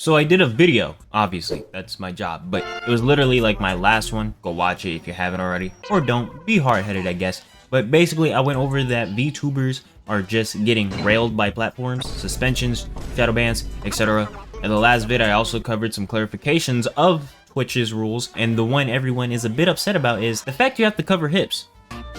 So I did a video, obviously, that's my job, but it was literally like my last one. Go watch it if you haven't already, or don't, be hard-headed I guess. But basically I went over that VTubers are just getting railed by platforms, suspensions, shadow bans, etc. In the last vid I also covered some clarifications of Twitch's rules, and the one everyone is a bit upset about is the fact you have to cover hips.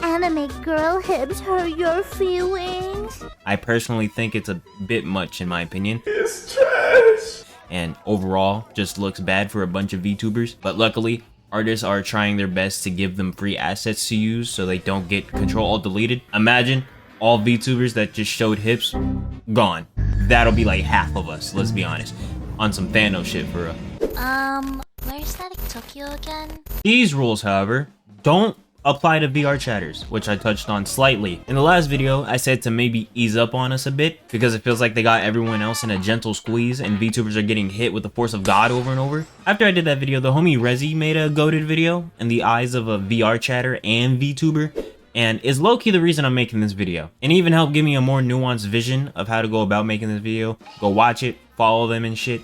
Anime girl hips hurt your feelings? I personally think it's a bit much in my opinion. It's trash! And overall just looks bad for a bunch of VTubers, but luckily artists are trying their best to give them free assets to use so they don't get Control-Alt deleted. Imagine all VTubers that just showed hips gone. That'll be like half of us, let's be honest, on some Thanos shit for real. Where's StaticTokyo again? These rules, however, don't apply to VR chatters, which I touched on slightly. In the last video, I said to maybe ease up on us a bit, because it feels like they got everyone else in a gentle squeeze, and VTubers are getting hit with the force of God over and over. After I did that video, the homie Rezi made a goated video in the eyes of a VR chatter and VTuber, and is low-key the reason I'm making this video. And even helped give me a more nuanced vision of how to go about making this video. Go watch it, follow them and shit.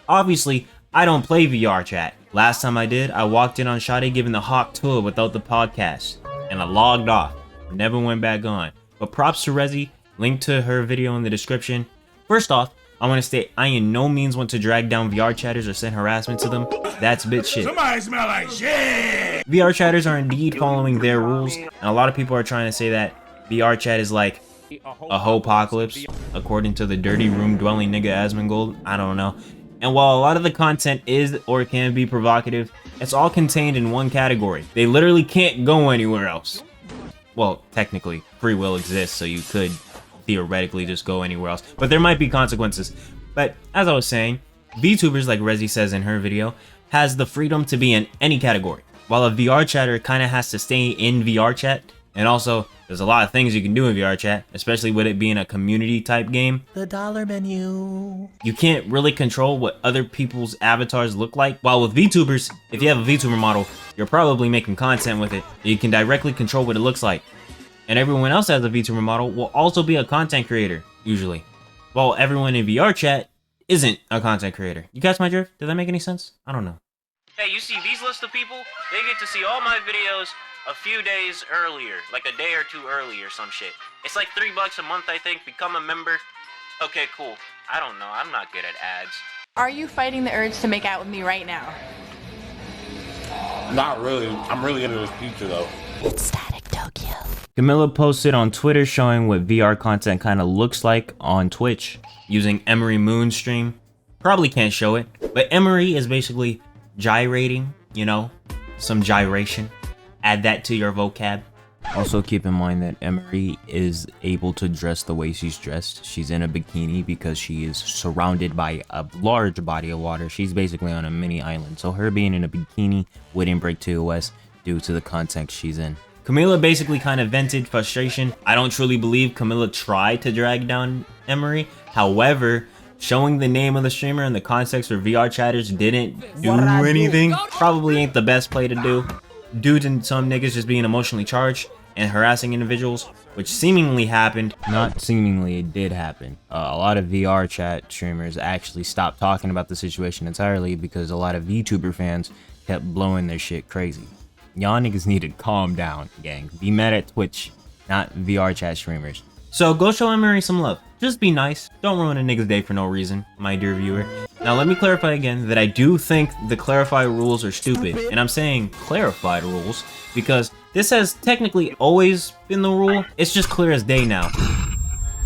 Obviously, I don't play VR chat. Last time I did, I walked in on Shadi giving the hawk tour without the podcast, and I logged off. Never went back on. But props to Rezi, link to her video in the description. First off, I want to state I in no means want to drag down VR chatters or send harassment to them. That's bitch shit. Somebody smell like shit! VR chatters are indeed following their rules, and a lot of people are trying to say that VR chat is like a hopocalypse, according to the dirty room dwelling nigga Asmongold. I don't know. And while a lot of the content is or can be provocative, it's all contained in one category. They literally can't go anywhere else. Well, technically, free will exists, so you could theoretically just go anywhere else, but there might be consequences. But as I was saying, VTubers, like Rezi says in her video, has the freedom to be in any category, while a VR chatter kind of has to stay in VR chat. And also, there's a lot of things you can do in VR chat, especially with it being a community type game. The dollar menu. You can't really control what other people's avatars look like. While with VTubers, if you have a VTuber model, you're probably making content with it. You can directly control what it looks like. And everyone else has a VTuber model will also be a content creator, usually. While everyone in VR chat isn't a content creator. You catch my drift? Did that make any sense? I don't know. Hey, you see these list of people? They get to see all my videos a few days earlier, like a day or two early or some shit. It's like $3 a month, I think. Become a member. Okay, cool. I don't know. I'm not good at ads. Are you fighting the urge to make out with me right now? Not really. I'm really into this pizza though. It's StaticTokyo. Camilla posted on Twitter showing what VR content kind of looks like on Twitch using Emery Moon's stream. Probably can't show it, but Emery is basically gyrating, you know, some gyration. Add that to your vocab. Also keep in mind that Emery is able to dress the way she's dressed. She's in a bikini because she is surrounded by a large body of water. She's basically on a mini island, so her being in a bikini wouldn't break TOS due to the context she's in. Camilla basically kind of vented frustration. I don't truly believe Camilla tried to drag down Emery. However, showing the name of the streamer and the context for VR chatters didn't do anything. Probably ain't the best play to do. Dudes and some niggas just being emotionally charged and harassing individuals, which seemingly happened. Not seemingly, it did happen. A lot of VR chat streamers actually stopped talking about the situation entirely because a lot of VTuber fans kept blowing their shit crazy. Y'all niggas need to calm down, gang. Be mad at Twitch, not VR chat streamers. So go show Emery some love. Just be nice. Don't ruin a nigga's day for no reason, my dear viewer. Now let me clarify again that I do think the clarified rules are stupid. And I'm saying clarified rules because this has technically always been the rule. It's just clear as day now.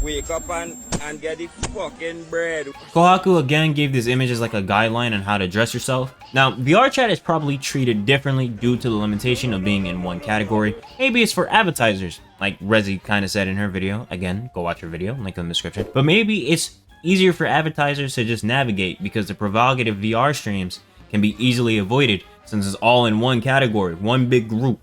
Wake up and get the fucking bread. Kohaku again gave this image as like a guideline on how to dress yourself. Now, VR chat is probably treated differently due to the limitation of being in one category. Maybe it's for advertisers, like Rezi kind of said in her video. Again, go watch her video, link in the description. But maybe it's easier for advertisers to just navigate because the provocative VR streams can be easily avoided since it's all in one category, one big group.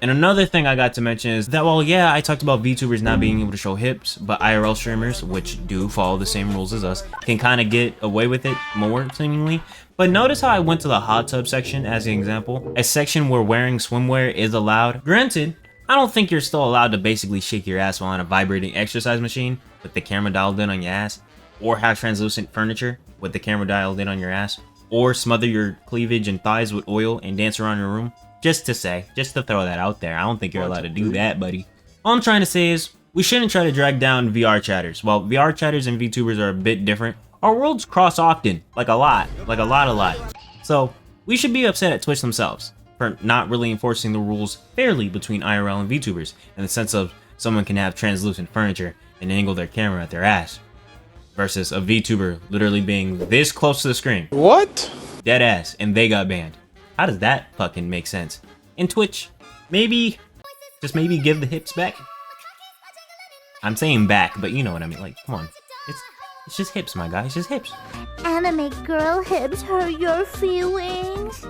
And another thing I got to mention is that while yeah, I talked about VTubers not being able to show hips, but IRL streamers, which do follow the same rules as us, can kind of get away with it more seemingly. But notice how I went to the hot tub section as an example, a section where wearing swimwear is allowed. Granted, I don't think you're still allowed to basically shake your ass while on a vibrating exercise machine with the camera dialed in on your ass, or have translucent furniture with the camera dialed in on your ass, or smother your cleavage and thighs with oil and dance around your room. Just to throw that out there. I don't think you're allowed to do that, buddy. All I'm trying to say is, we shouldn't try to drag down VR chatters. While VR chatters and VTubers are a bit different, our worlds cross often, like a lot. So, we should be upset at Twitch themselves for not really enforcing the rules fairly between IRL and VTubers, in the sense of someone can have translucent furniture and angle their camera at their ass, versus a VTuber literally being this close to the screen. What? Dead ass, and they got banned. How does that fucking make sense? In Twitch, maybe, just maybe give the hips back? I'm saying back, but you know what I mean. Like, come on. It's just hips, my guy. It's just hips. Anime girl hips hurt your feelings.